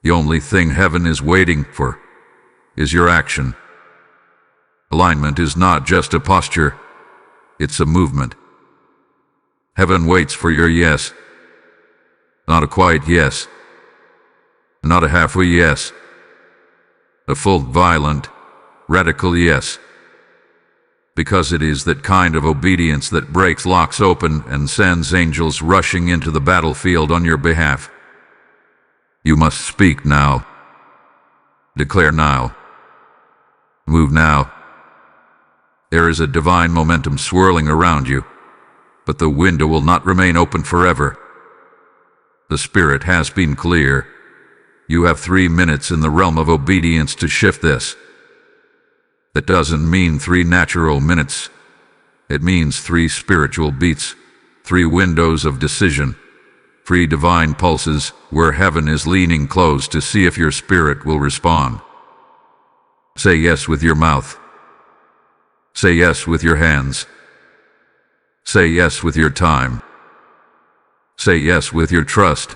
The only thing heaven is waiting for is your action. Alignment is not just a posture, it's a movement. Heaven waits for your yes. Not a quiet yes. Not a halfway yes. A full, violent, radical yes. Because it is that kind of obedience that breaks locks open and sends angels rushing into the battlefield on your behalf. You must speak now. Declare now. Move now. There is a divine momentum swirling around you, but the window will not remain open forever. The Spirit has been clear. You have 3 minutes in the realm of obedience to shift this. That doesn't mean 3 natural minutes. It means 3 spiritual beats, 3 windows of decision, 3 divine pulses where heaven is leaning close to see if your spirit will respond. Say yes with your mouth. Say yes with your hands. Say yes with your time. Say yes with your trust.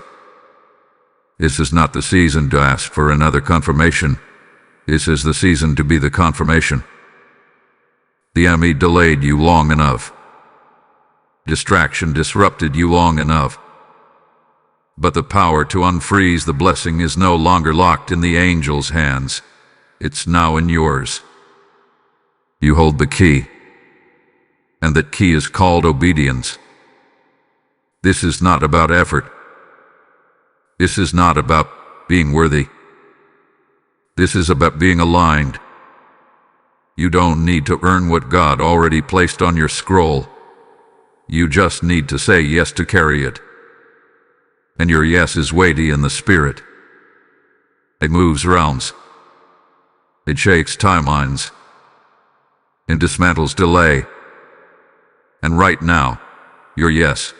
This is not the season to ask for another confirmation. This is the season to be the confirmation. The enemy delayed you long enough. Distraction disrupted you long enough. But the power to unfreeze the blessing is no longer locked in the angel's hands. It's now in yours. You hold the key. And that key is called obedience. This is not about effort. This is not about being worthy. This is about being aligned. You don't need to earn what God already placed on your scroll. You just need to say yes to carry it. And your yes is weighty in the spirit. It moves realms. It shakes timelines. It dismantles delay. And right now, your yes,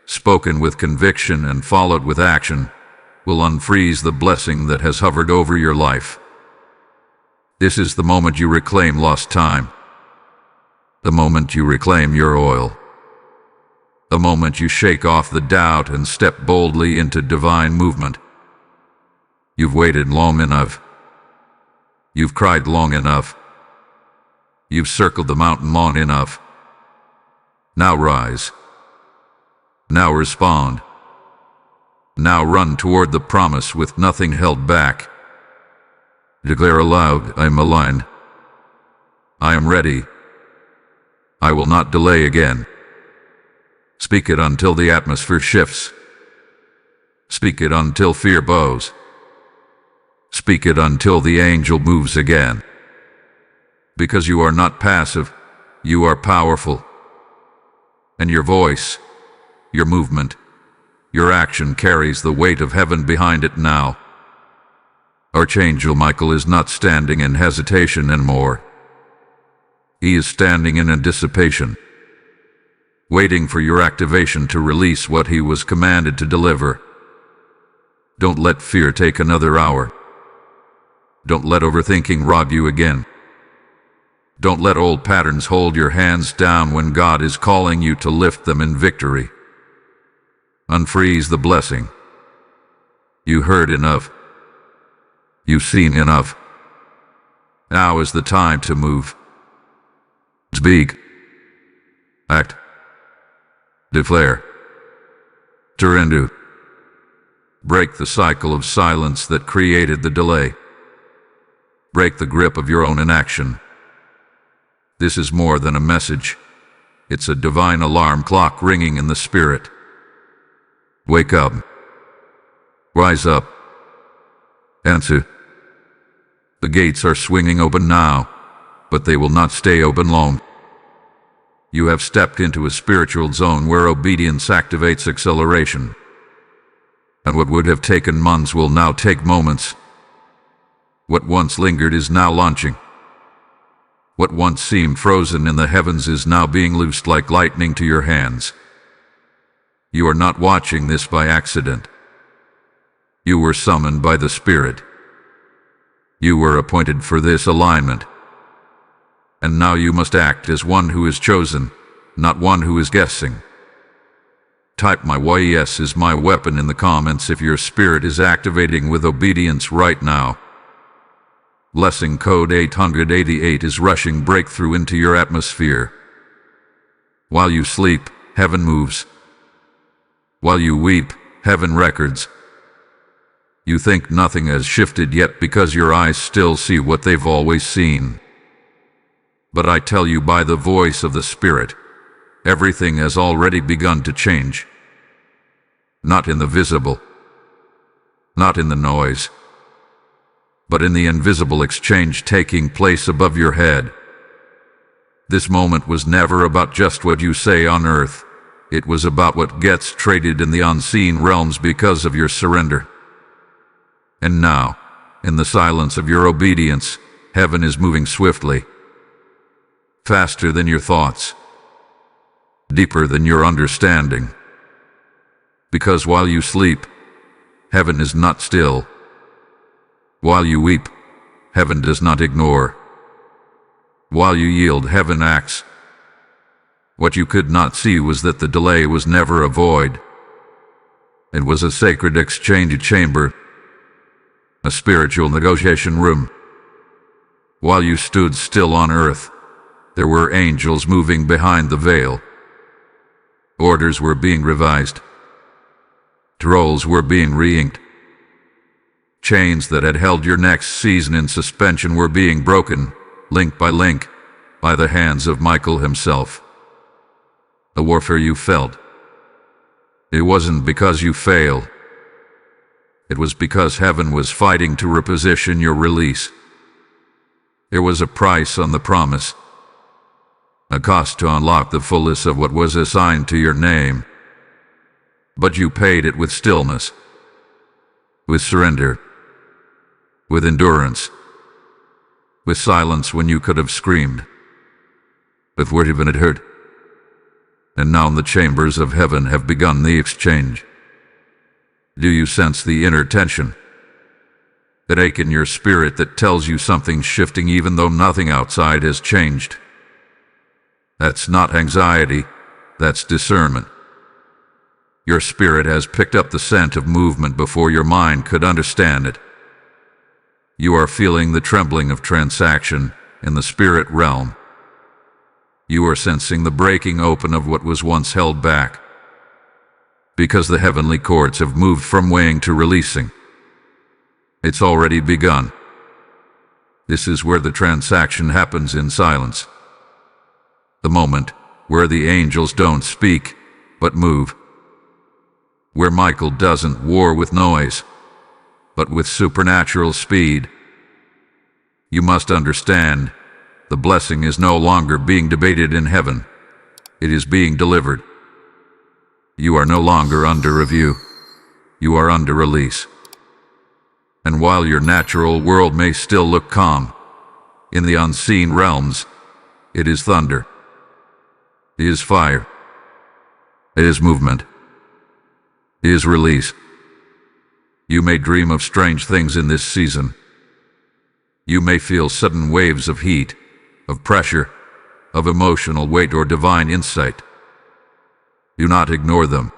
spoken with conviction and followed with action, will unfreeze the blessing that has hovered over your life. This is the moment you reclaim lost time. The moment you reclaim your oil. The moment you shake off the doubt and step boldly into divine movement. You've waited long enough. You've cried long enough. You've circled the mountain long enough. Now rise. Now respond. Now run toward the promise with nothing held back. Declare aloud, I am aligned. I am ready. I will not delay again. Speak it until the atmosphere shifts. Speak it until fear bows. Speak it until the angel moves again. Because you are not passive, you are powerful. And your voice, your movement, your action carries the weight of heaven behind it now. Archangel Michael is not standing in hesitation anymore. He is standing in anticipation, waiting for your activation to release what he was commanded to deliver. Don't let fear take another hour. Don't let overthinking rob you again. Don't let old patterns hold your hands down when God is calling you to lift them in victory. Unfreeze the blessing. You heard enough. You've seen enough. Now is the time to move. Speak. Act. Declare. Surrender. Break the cycle of silence that created the delay. Break the grip of your own inaction. This is more than a message. It's a divine alarm clock ringing in the spirit. Wake up. Rise up. Answer. The gates are swinging open now, but they will not stay open long. You have stepped into a spiritual zone where obedience activates acceleration. And what would have taken months will now take moments. What once lingered is now launching. What once seemed frozen in the heavens is now being loosed like lightning to your hands. You are not watching this by accident. You were summoned by the Spirit. You were appointed for this alignment. And now you must act as one who is chosen, not one who is guessing. Type my yes is my weapon in the comments if your spirit is activating with obedience right now. Blessing code 888 is rushing breakthrough into your atmosphere. While you sleep, heaven moves. While you weep, heaven records. You think nothing has shifted yet because your eyes still see what they've always seen. But I tell you by the voice of the Spirit, everything has already begun to change. Not in the visible, not in the noise, but in the invisible exchange taking place above your head. This moment was never about just what you say on earth. It was about what gets traded in the unseen realms because of your surrender. And now, in the silence of your obedience, heaven is moving swiftly, faster than your thoughts, deeper than your understanding. Because while you sleep, heaven is not still. While you weep, heaven does not ignore. While you yield, heaven acts. What you could not see was that the delay was never a void. It was a sacred exchange chamber, a spiritual negotiation room. While you stood still on earth, there were angels moving behind the veil. Orders were being revised. Roles were being re-inked. Chains that had held your next season in suspension were being broken, link by link, by the hands of Michael himself. The warfare you felt, it wasn't because you failed. It was because heaven was fighting to reposition your release. There was a price on the promise, a cost to unlock the fullness of what was assigned to your name. But you paid it with stillness, with surrender, with endurance, with silence when you could have screamed, with word even it hurt. And now the chambers of heaven have begun the exchange. Do you sense the inner tension? That ache in your spirit that tells you something's shifting even though nothing outside has changed? That's not anxiety, that's discernment. Your spirit has picked up the scent of movement before your mind could understand it. You are feeling the trembling of transaction in the spirit realm. You are sensing the breaking open of what was once held back. Because the heavenly courts have moved from weighing to releasing. It's already begun. This is where the transaction happens in silence. The moment where the angels don't speak, but move. Where Michael doesn't war with noise, but with supernatural speed. You must understand, the blessing is no longer being debated in heaven. It is being delivered. You are no longer under review. You are under release. And while your natural world may still look calm, in the unseen realms, it is thunder. It is fire. It is movement. It is release. You may dream of strange things in this season. You may feel sudden waves of heat, of pressure, of emotional weight or divine insight. Do not ignore them.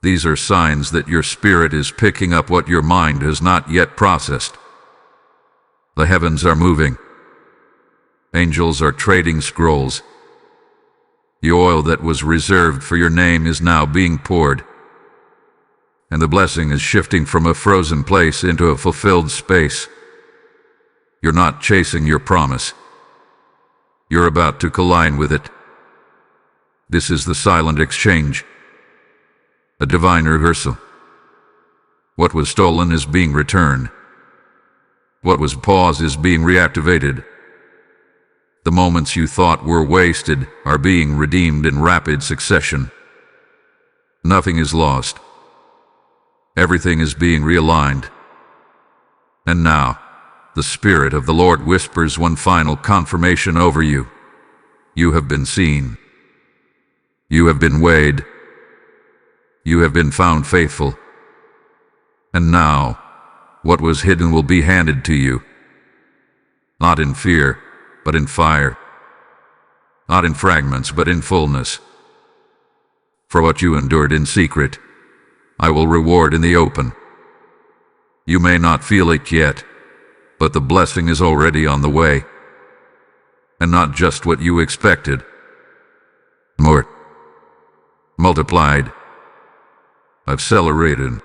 These are signs that your spirit is picking up what your mind has not yet processed. The heavens are moving. Angels are trading scrolls. The oil that was reserved for your name is now being poured. And the blessing is shifting from a frozen place into a fulfilled space. You're not chasing your promise. You're about to collide with it. This is the silent exchange. A divine reversal. What was stolen is being returned. What was paused is being reactivated. The moments you thought were wasted are being redeemed in rapid succession. Nothing is lost. Everything is being realigned. And now, the Spirit of the Lord whispers one final confirmation over you. You have been seen. You have been weighed. You have been found faithful. And now, what was hidden will be handed to you. Not in fear, but in fire. Not in fragments, but in fullness. For what you endured in secret, I will reward in the open. You may not feel it yet, but the blessing is already on the way. And not just what you expected. More. Multiplied. Accelerated.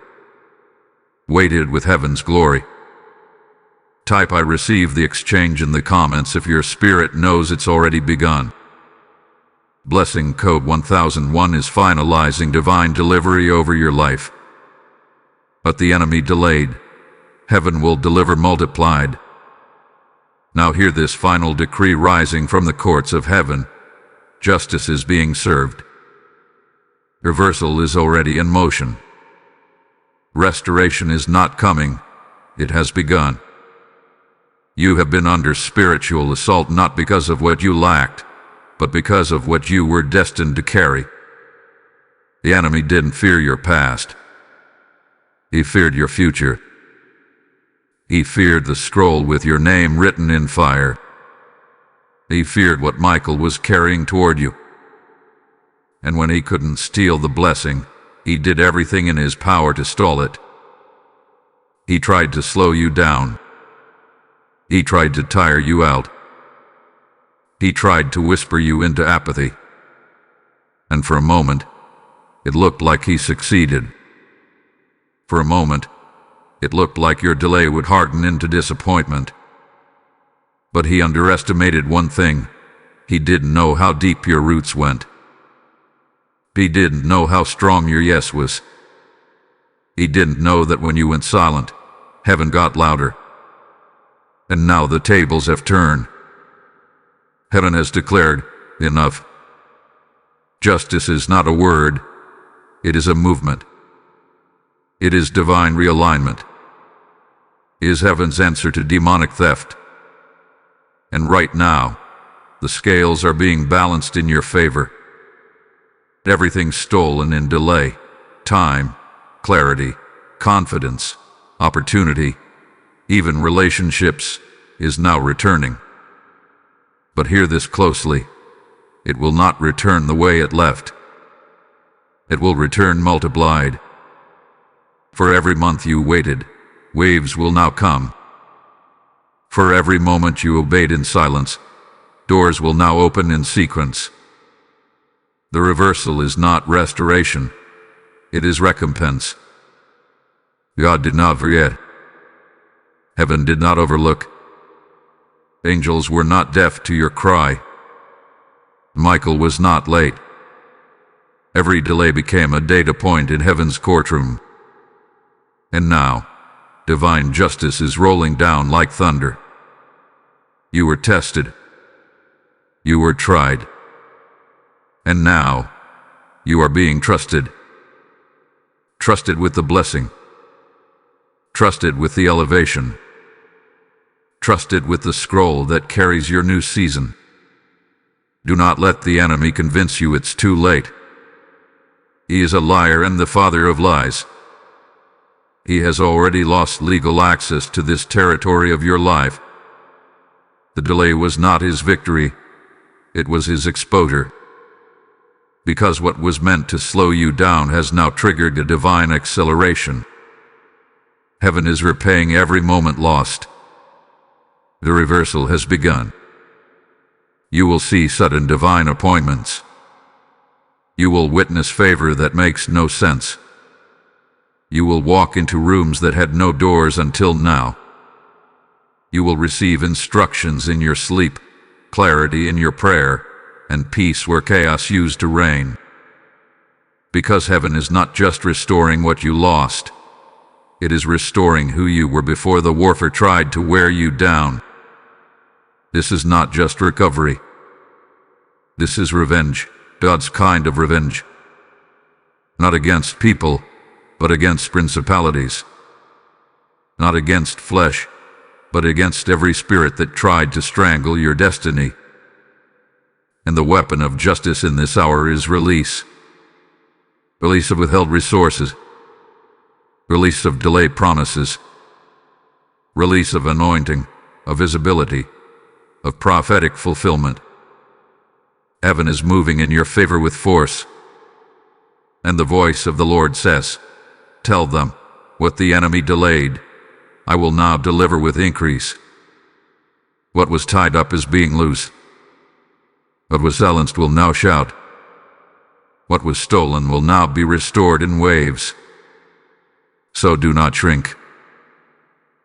Weighted with heaven's glory. Type "I receive" the exchange in the comments if your spirit knows it's already begun. Blessing code 1001 is finalizing divine delivery over your life. But the enemy delayed. Heaven will deliver multiplied. Now hear this final decree rising from the courts of heaven. Justice is being served. Reversal is already in motion. Restoration is not coming. It has begun. You have been under spiritual assault not because of what you lacked, but because of what you were destined to carry. The enemy didn't fear your past. He feared your future. He feared the scroll with your name written in fire. He feared what Michael was carrying toward you. And when he couldn't steal the blessing, he did everything in his power to stall it. He tried to slow you down. He tried to tire you out. He tried to whisper you into apathy. And for a moment, it looked like he succeeded. For a moment, it looked like your delay would harden into disappointment. But he underestimated one thing. He didn't know how deep your roots went. He didn't know how strong your yes was. He didn't know that when you went silent, heaven got louder. And now the tables have turned. Heaven has declared, enough. Justice is not a word. It is a movement. It is divine realignment. It is heaven's answer to demonic theft. And right now, the scales are being balanced in your favor. Everything stolen in delay, time, clarity, confidence, opportunity, even relationships, is now returning. But hear this closely. It will not return the way it left. It will return multiplied. For every month you waited, waves will now come. For every moment you obeyed in silence, doors will now open in sequence. The reversal is not restoration. It is recompense. God did not forget. Heaven did not overlook. Angels were not deaf to your cry. Michael was not late. Every delay became a data point in heaven's courtroom. And now, divine justice is rolling down like thunder. You were tested. You were tried. And now, you are being trusted. Trusted with the blessing. Trusted with the elevation. Trusted with the scroll that carries your new season. Do not let the enemy convince you it's too late. He is a liar and the father of lies. He has already lost legal access to this territory of your life. The delay was not his victory, it was his exposure. Because what was meant to slow you down has now triggered a divine acceleration. Heaven is repaying every moment lost. The reversal has begun. You will see sudden divine appointments. You will witness favor that makes no sense. You will walk into rooms that had no doors until now. You will receive instructions in your sleep, clarity in your prayer, and peace where chaos used to reign. Because heaven is not just restoring what you lost, it is restoring who you were before the warfare tried to wear you down. This is not just recovery. This is revenge, God's kind of revenge. Not against people, but against principalities. Not against flesh, but against every spirit that tried to strangle your destiny. And the weapon of justice in this hour is release. Release of withheld resources. Release of delayed promises. Release of anointing, of visibility, of prophetic fulfillment. Heaven is moving in your favor with force. And the voice of the Lord says, tell them, what the enemy delayed, I will now deliver with increase. What was tied up is being loose. What was silenced will now shout. What was stolen will now be restored in waves. So do not shrink.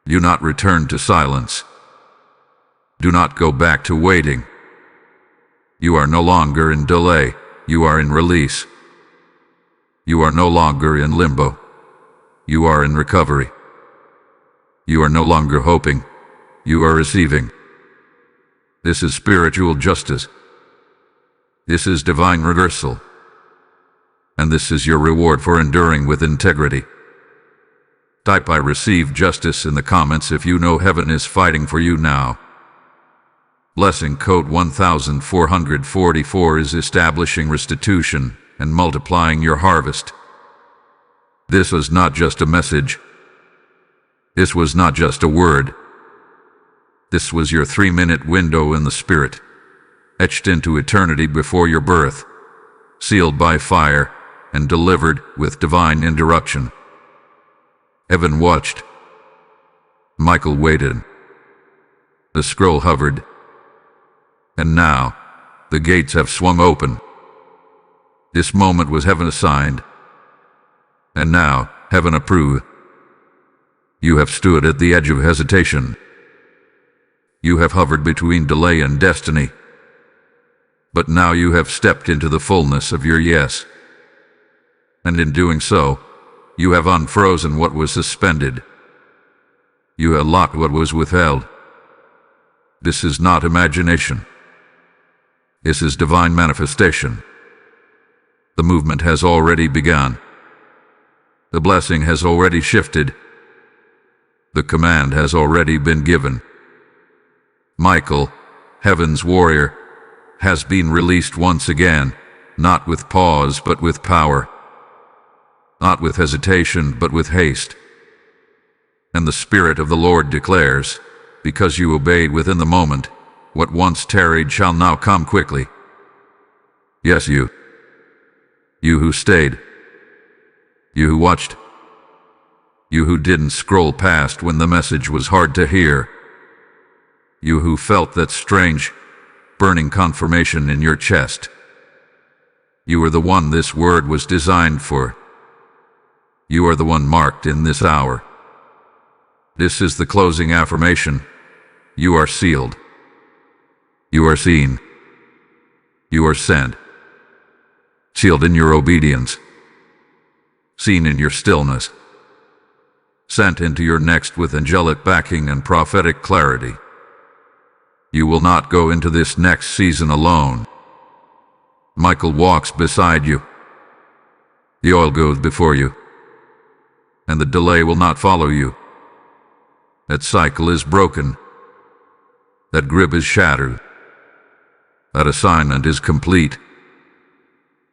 Do not return to silence. Do not go back to waiting. You are no longer in delay, you are in release. You are no longer in limbo, you are in recovery. You are no longer hoping, you are receiving. This is spiritual justice. This is divine reversal. And this is your reward for enduring with integrity. Type I receive justice in the comments if you know heaven is fighting for you now. Blessing code 1444 is establishing restitution and multiplying your harvest. This was not just a message. This was not just a word. This was your 3-minute window in the Spirit, etched into eternity before your birth, sealed by fire and delivered with divine interruption. Heaven watched. Michael waited. The scroll hovered. And now, the gates have swung open. This moment was heaven assigned. And now, heaven approved. You have stood at the edge of hesitation. You have hovered between delay and destiny. But now you have stepped into the fullness of your yes. And in doing so, you have unfrozen what was suspended. You have locked what was withheld. This is not imagination. This is divine manifestation. The movement has already begun. The blessing has already shifted. The command has already been given. Michael, heaven's warrior, has been released once again, not with pause but with power. Not with hesitation but with haste. And the Spirit of the Lord declares, because you obeyed within the moment, what once tarried shall now come quickly. Yes, you. You who stayed. You who watched. You who didn't scroll past when the message was hard to hear. You who felt that strange, burning confirmation in your chest. You are the one this word was designed for. You are the one marked in this hour. This is the closing affirmation. You are sealed. You are seen. You are sent. Sealed in your obedience. Seen in your stillness. Sent into your next with angelic backing and prophetic clarity. You will not go into this next season alone. Michael walks beside you. The oil goes before you. And the delay will not follow you. That cycle is broken. That grip is shattered. That assignment is complete.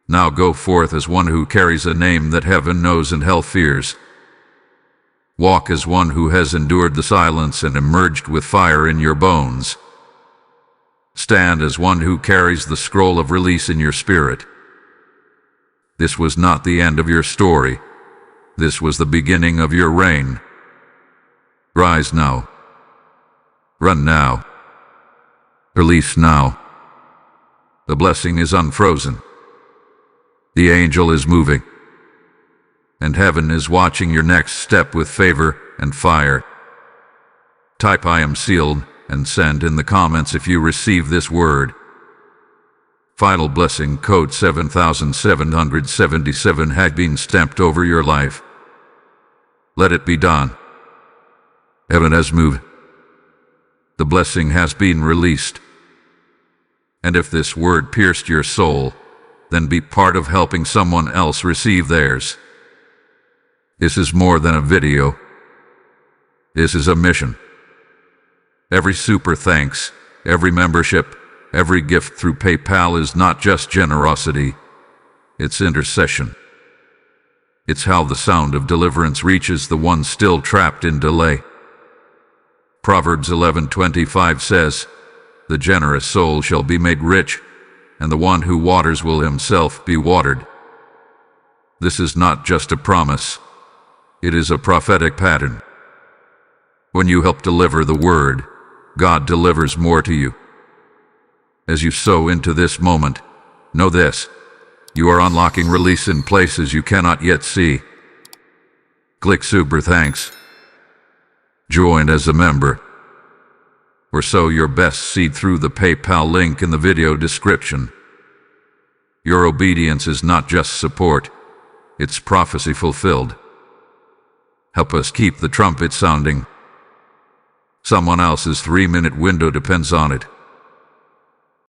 Now go forth as one who carries a name that heaven knows and hell fears. Walk as one who has endured the silence and emerged with fire in your bones. Stand as one who carries the scroll of release in your spirit. This was not the end of your story. This was the beginning of your reign. Rise now. Run now. Release now. The blessing is unfrozen. The angel is moving. And heaven is watching your next step with favor and fire. Type "I am sealed" and send in the comments if you receive this word. Final blessing code 7777 had been stamped over your life. Let it be done. Heaven has moved. The blessing has been released. And if this word pierced your soul, then be part of helping someone else receive theirs. This is more than a video. This is a mission. Every super thanks, every membership, every gift through PayPal is not just generosity, it's intercession. It's how the sound of deliverance reaches the one still trapped in delay. Proverbs 11:25 says, "The generous soul shall be made rich, and the one who waters will himself be watered." This is not just a promise. It is a prophetic pattern. When you help deliver the word, God delivers more to you. As you sow into this moment, know this: you are unlocking release in places you cannot yet see. Click super thanks. Join as a member. Or sow your best seed through the PayPal link in the video description. Your obedience is not just support, it's prophecy fulfilled. Help us keep the trumpet sounding. Someone else's 3-minute window depends on it.